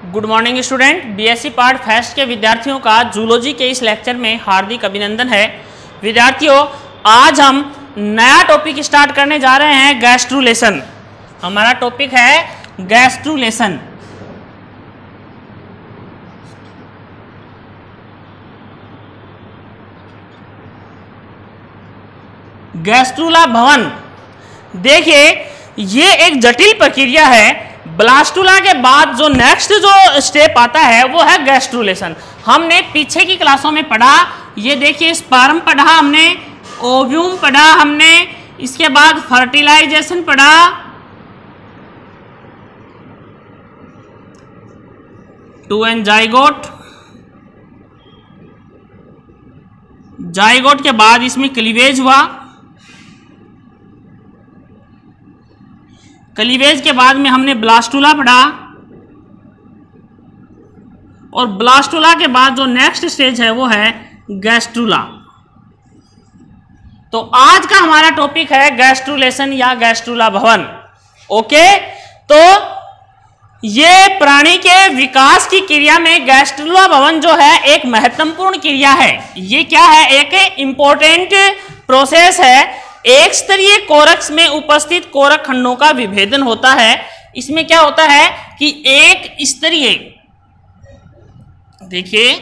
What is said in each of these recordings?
Good morning student. BSc part first के विद्यार्थियों का जूलॉजी के इस लेक्चर में हार्दिक अभिनंदन है। विद्यार्थियों, आज हम नया टॉपिक स्टार्ट करने जा रहे हैं, गैस्ट्रुलेशन। हमारा टॉपिक है गैस्ट्रुलेशन। गैस्ट्रुला भवन, देखिए ये एक जटिल प्रक्रिया है। ब्लास्टुला के बाद जो नेक्स्ट जो स्टेप आता है वो है गैस्ट्रुलेशन। हमने पीछे की क्लासों में पढ़ा, ये देखिए स्पर्म पढ़ा हमने, ओव्यूम पढ़ा हमने, इसके बाद फर्टिलाइजेशन पढ़ा, टू एन जाइगोट, जाइगोट के बाद इसमें क्लीवेज हुआ, क्लीवेज के बाद में हमने ब्लास्टुला पढ़ा, और ब्लास्टुला के बाद जो नेक्स्ट स्टेज है वो है गैस्ट्रुला। तो आज का हमारा टॉपिक है गैस्ट्रुलेशन या गैस्ट्रुला भवन। ओके, तो ये प्राणी के विकास की क्रिया में गैस्ट्रुला भवन जो है एक महत्वपूर्ण क्रिया है। ये क्या है? एक इंपॉर्टेंट प्रोसेस है। एक स्तरीय कोरक में उपस्थित कोरक खंडों का विभेदन होता है। इसमें क्या होता है कि एक स्तरीय, देखिए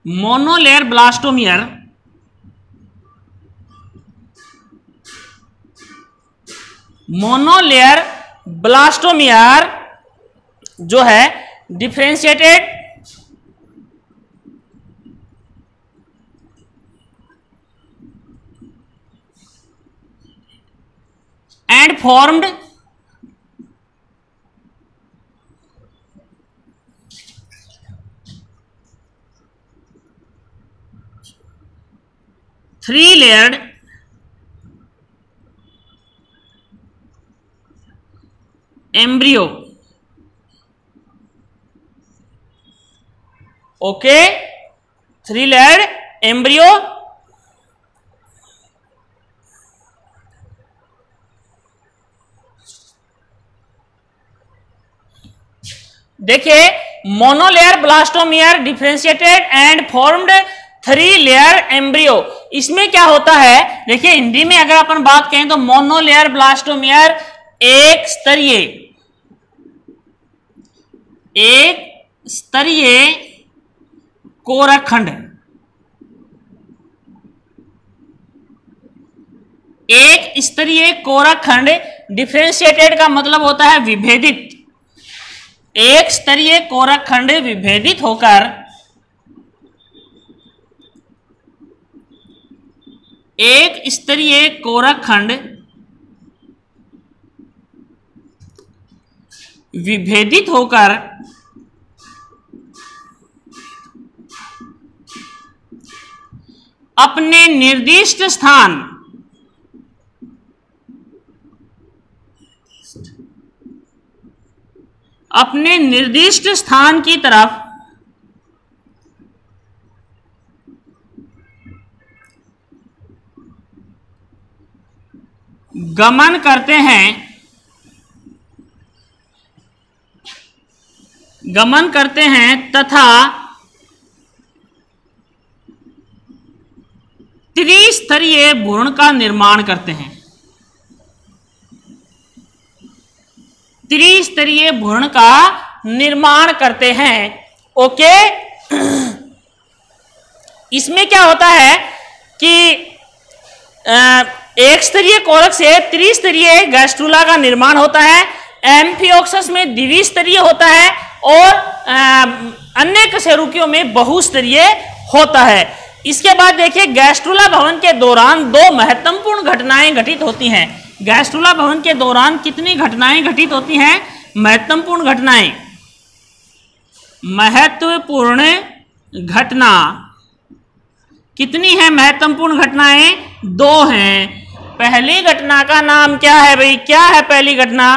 मोनोलेयर ब्लास्टोमियर, मोनोलेयर ब्लास्टोमियर जो है differentiated and formed three layered embryo. Okay, three layered embryo. देखिए monolayer blastomere differentiated and formed three layer embryo. इसमें क्या होता है, देखिए हिंदी में अगर अपन बात करें तो मोनोलेयर ब्लास्टोमियर एक स्तरीय कोरक खंड, एक स्तरीय कोरक खंड। डिफरेंशिएटेड का मतलब होता है विभेदित। एक स्तरीय कोरक खंड विभेदित होकर एक स्तरीय कोरक खंड विभेदित होकर अपने निर्दिष्ट स्थान की तरफ गमन करते हैं तथा त्रिस्तरीय भ्रूण का निर्माण करते हैं। त्रिस्तरीय भ्रूण का निर्माण करते हैं। ओके, इसमें क्या होता है कि एक स्तरीय कोरक से त्रिस्तरीय गैस्ट्रुला का निर्माण होता है। एम्फिओक्सस में द्विस्तरीय होता है और अन्य कशेरुकियों में बहुस्तरीय होता है। इसके बाद देखिए गैस्ट्रुला भवन के दौरान दो महत्वपूर्ण घटनाएं घटित होती हैं। गैस्ट्रुला भवन के दौरान कितनी घटनाएं घटित होती हैं? महत्वपूर्ण घटनाएं, महत्वपूर्ण घटना कितनी है? महत्वपूर्ण घटनाएं दो हैं। पहली घटना का नाम क्या है भाई? क्या है पहली घटना?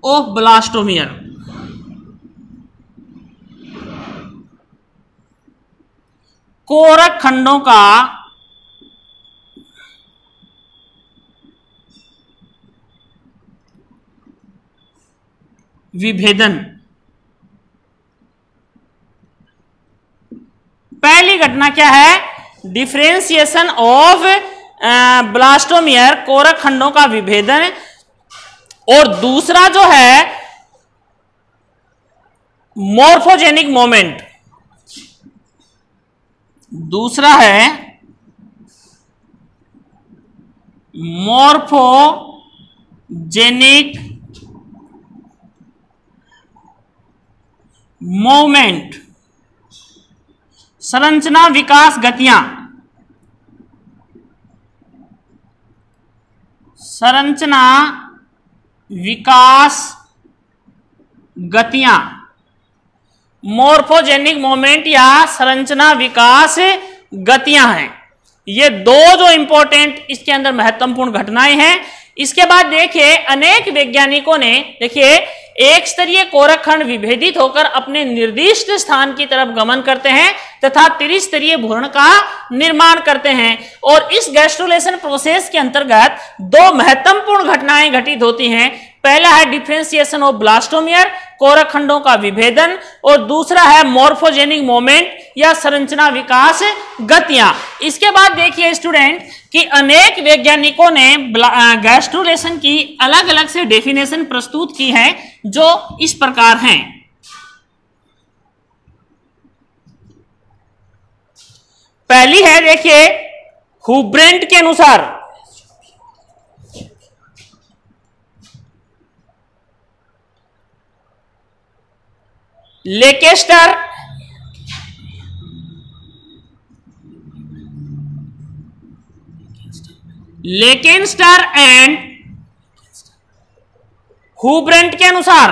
Of blastomere. कोरक खंडों का विभेदन। पहली घटना क्या है? डिफरेंशिएशन ऑफ ब्लास्टोमियर, कोरक खंडों का विभेदन। और दूसरा जो है मॉर्फोजेनिक मोमेंट। दूसरा है मॉर्फोजेनिक मोमेंट, संरचना विकास गतियां। संरचना विकास गतियां, मॉर्फोजेनिक मोमेंट या संरचना विकास गतियां हैं। ये दो जो इंपॉर्टेंट इसके अंदर महत्वपूर्ण घटनाएं हैं। इसके बाद देखिए अनेक वैज्ञानिकों ने देखिए एक स्तरीय कोरक खंड विभेदित होकर अपने निर्दिष्ट स्थान की तरफ गमन करते हैं तथा त्रिस्तरीय भ्रूण का निर्माण करते हैं। और इस गैस्ट्रुलेशन प्रोसेस के अंतर्गत दो महत्वपूर्ण घटनाएं घटित होती हैं। पहला है डिफरेंशिएशन ऑफ ब्लास्टोमियर, कोरक खंडों का विभेदन, और दूसरा है मॉर्फोजेनिक मोमेंट या संरचना विकास गतियां। इसके बाद देखिए स्टूडेंट कि अनेक वैज्ञानिकों ने गैस्ट्रुलेशन की अलग अलग से डेफिनेशन प्रस्तुत की है जो इस प्रकार हैं। पहली है देखिए हुब्रेंट के अनुसार लेकेस्टर एंड हुब्रेंट के अनुसार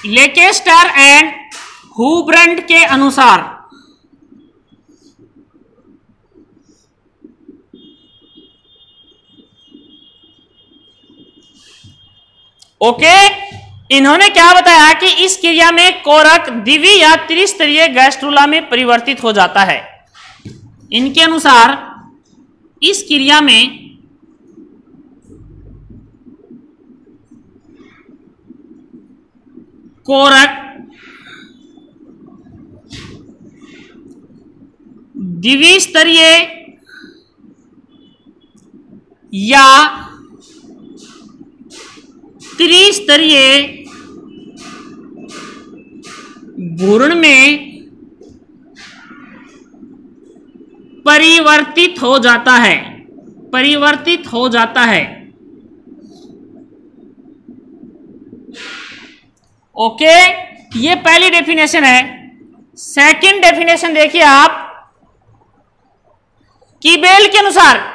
लेकेस्टर एंड हुब्रेंट के अनुसार ओके, इन्होंने क्या बताया कि इस क्रिया में कोरक द्विवीय या त्रिस्तरीय गैस्ट्रुला में परिवर्तित हो जाता है। इनके अनुसार इस क्रिया में कोरक द्विवीय स्तरीय या त्रिस्तरीय भ्रूण में परिवर्तित हो जाता है। परिवर्तित हो जाता है। ओके, ये पहली डेफिनेशन है। सेकंड डेफिनेशन देखिए आप, कीबेल के अनुसार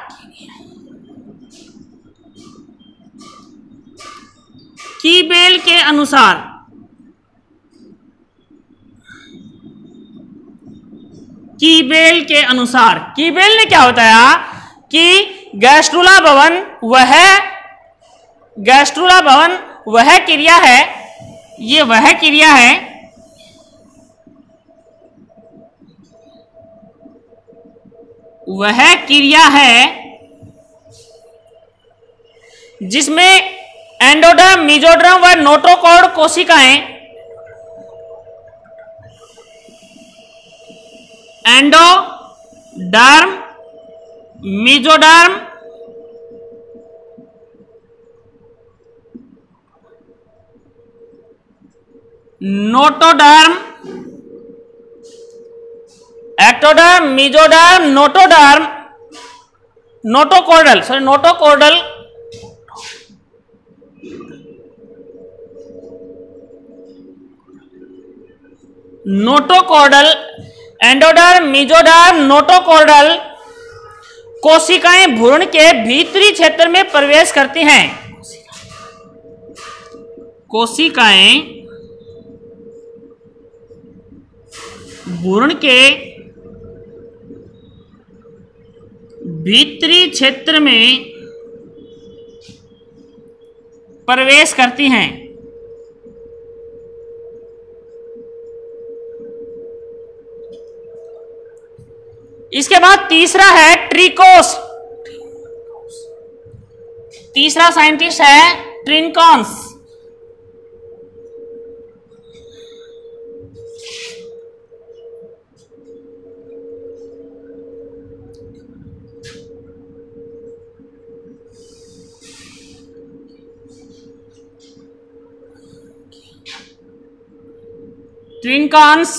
कीबेल के अनुसार कीबेल के अनुसार कीबेल ने क्या बताया कि गैस्ट्रुला भवन वह क्रिया है, ये वह क्रिया है जिसमें एंडोडर्म, मेसोडर्म व नोटोकॉर्ड कोशिकाएं endoderm, mesoderm, notoderm, ectoderm, mesoderm, notoderm, notochordal notochordal, endoderm, mesoderm, notochordal कोशिकाएं भ्रूण के भीतरी क्षेत्र में प्रवेश करती हैं। कोशिकाएं भ्रूण के भीतरी क्षेत्र में प्रवेश करती हैं। इसके बाद तीसरा है ट्रिकोस। तीसरा साइंटिस्ट है ट्रिनकॉन्स। ट्रिनकॉन्स,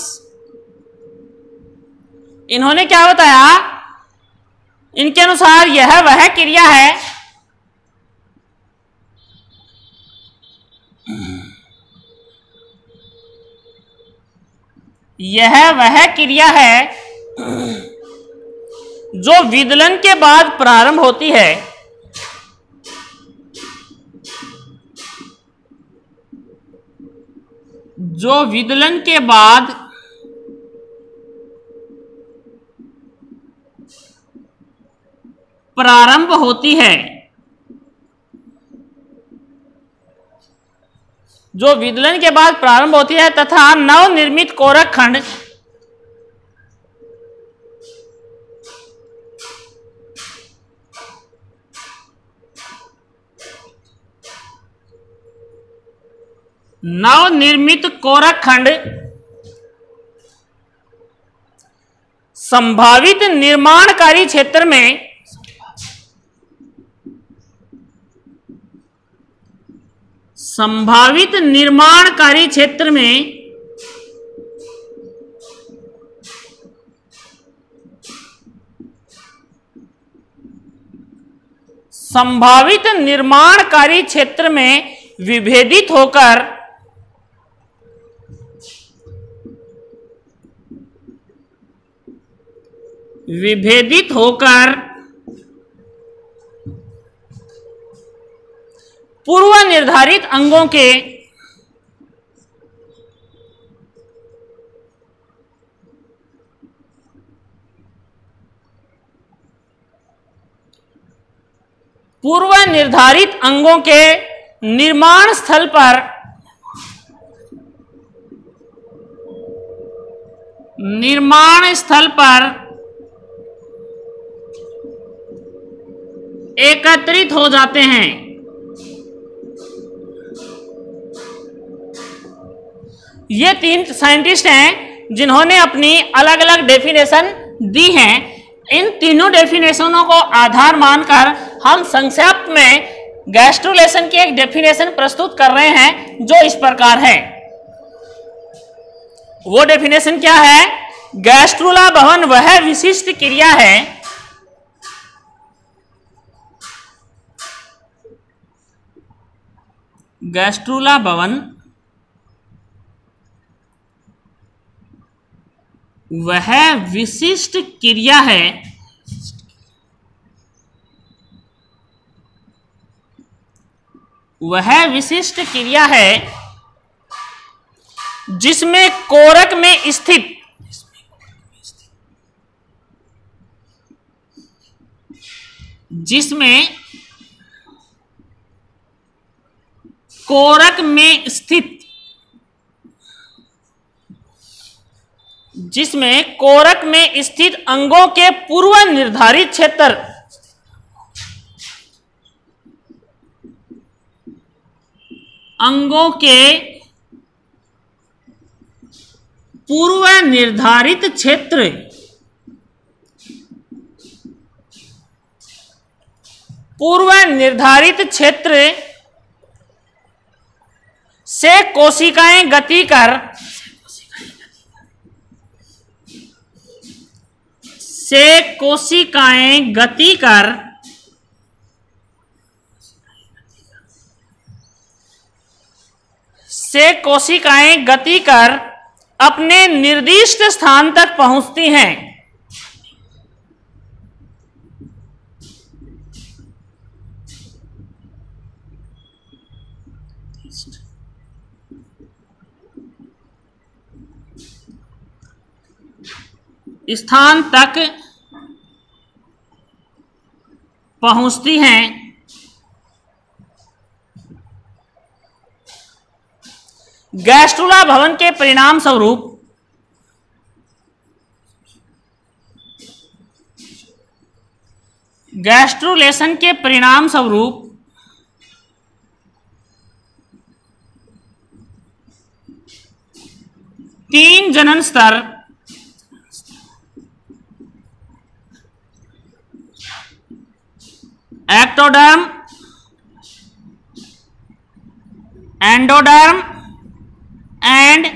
इन्होंने क्या बताया, इनके अनुसार यह वह क्रिया है जो विदलन के बाद प्रारंभ होती है। जो विदलन के बाद प्रारंभ होती है, जो विदलन के बाद प्रारंभ होती है तथा नवनिर्मित कोरक खंड संभावित निर्माणकारी क्षेत्र में संभावित निर्माणकारी क्षेत्र में विभेदित होकर पूर्व निर्धारित अंगों के निर्माण स्थल पर एकत्रित हो जाते हैं। ये तीन साइंटिस्ट हैं जिन्होंने अपनी अलग अलग डेफिनेशन दी हैं। इन तीनों डेफिनेशनों को आधार मानकर हम संक्षेप में गैस्ट्रुलेशन की एक डेफिनेशन प्रस्तुत कर रहे हैं जो इस प्रकार है। वो डेफिनेशन क्या है? गैस्ट्रुला भवन वह विशिष्ट क्रिया है गैस्ट्रुला भवन वह विशिष्ट क्रिया है जिसमें कोरक में स्थित कोरक में स्थित अंगों के पूर्व निर्धारित क्षेत्र पूर्व निर्धारित क्षेत्र से कोशिकाएं गति कर अपने निर्दिष्ट स्थान तक पहुंचती हैं। स्थान तक पहुंचती हैं। गैस्ट्रुला भवन के परिणाम स्वरूप गैस्ट्रुलेशन के परिणाम स्वरूप तीन जनन स्तर एक्टोडर्म, एंडोडर्म एंड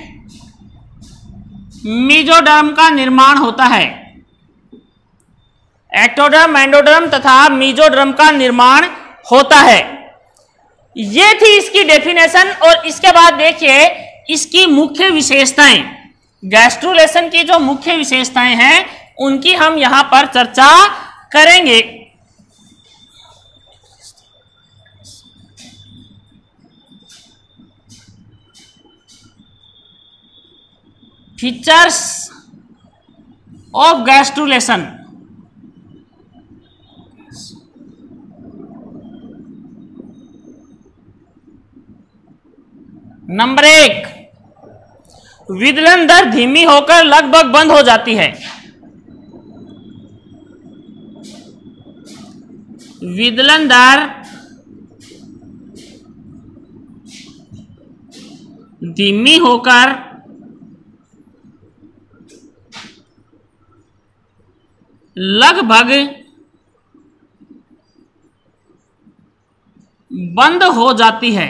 मीजोडर्म का निर्माण होता है। एक्टोडर्म, एंडोडर्म तथा मीजोडर्म का निर्माण होता है। ये थी इसकी डेफिनेशन। और इसके बाद देखिए इसकी मुख्य विशेषताएं, गैस्ट्रुलेशन की जो मुख्य विशेषताएं हैं उनकी हम यहां पर चर्चा करेंगे। Features of gastrulation. नंबर 1, विदलन दर धीमी होकर लगभग बंद हो जाती है। विदलन दर धीमी होकर लगभग बंद हो जाती है।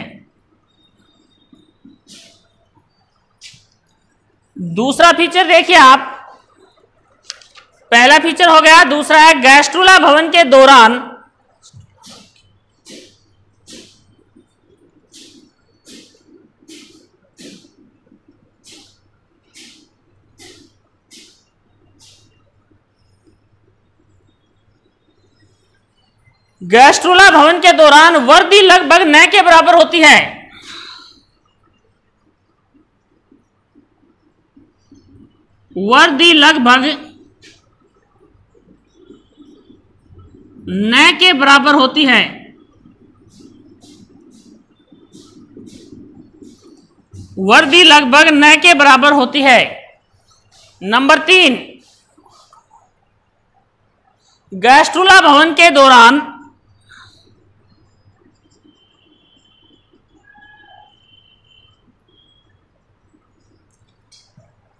दूसरा फीचर देखिए आप, पहला फीचर हो गया। दूसरा है गैस्ट्रुला भवन के दौरान गैस्ट्रुला भवन के दौरान वृद्धि लगभग न के बराबर होती है। वृद्धि लगभग न के बराबर होती है। वृद्धि लगभग न के बराबर होती है। नंबर 3, गैस्ट्रुला भवन के दौरान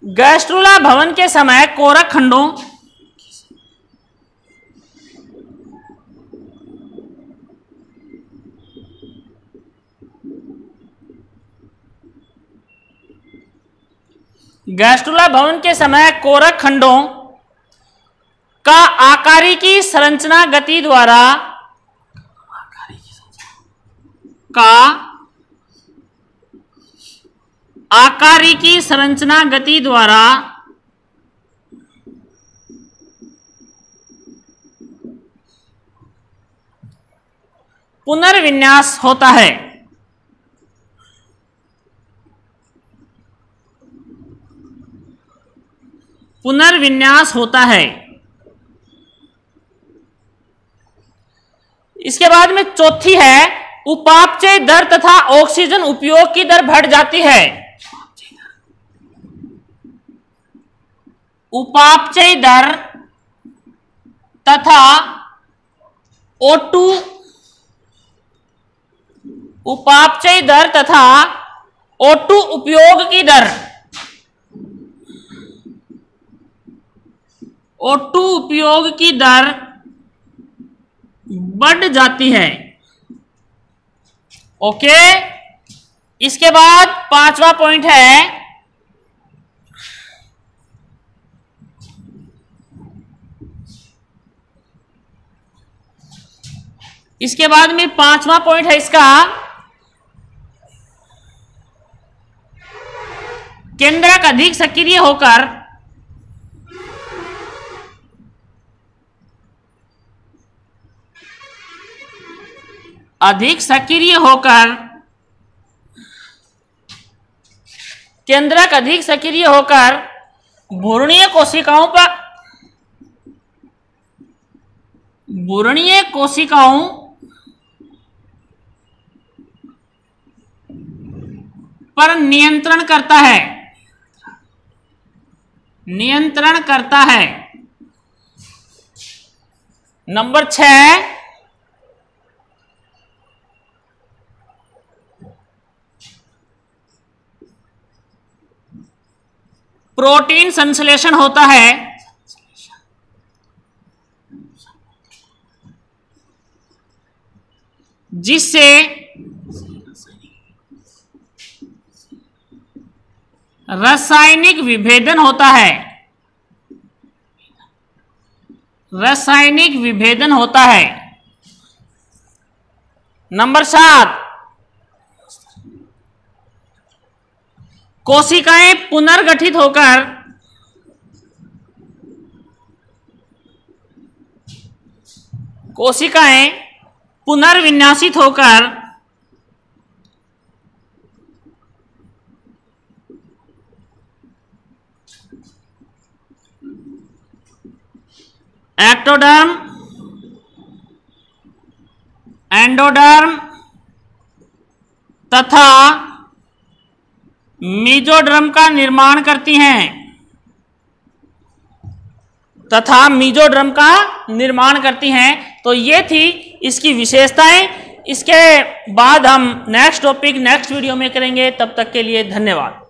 गैस्ट्रुला भवन के समय कोरक खंडों गैस्ट्रुला भवन के समय कोरक खंडों का आकारिकी संरचना गति द्वारा आकारिकी संरचना गति द्वारा पुनर्विन्यास होता है। पुनर्विन्यास होता है। इसके बाद में चौथी है, उपापचय दर तथा ऑक्सीजन उपयोग की दर बढ़ जाती है। उपापचय दर तथा O2 उपापचय दर तथा O2 उपयोग की दर O2 उपयोग की दर बढ़ जाती है। ओके, इसके बाद पांचवा पॉइंट है, इसके बाद में पांचवा पॉइंट है इसका, केंद्रक अधिक सक्रिय होकर केंद्रक अधिक सक्रिय होकर भ्रूणीय कोशिकाओं पर भ्रूणीय कोशिकाओं पर नियंत्रण करता है, नियंत्रण करता है। नंबर 6, प्रोटीन संश्लेषण होता है, जिससे रासायनिक विभेदन होता है, रासायनिक विभेदन होता है। नंबर 7, कोशिकाएं पुनर्गठित होकर कोशिकाएं पुनर्विन्यासित होकर एक्टोडर्म, एंडोडर्म तथा मेसोडर्म का निर्माण करती हैं, तथा मेसोडर्म का निर्माण करती हैं। तो ये थी इसकी विशेषताएं। इसके बाद हम नेक्स्ट टॉपिक नेक्स्ट वीडियो में करेंगे। तब तक के लिए धन्यवाद।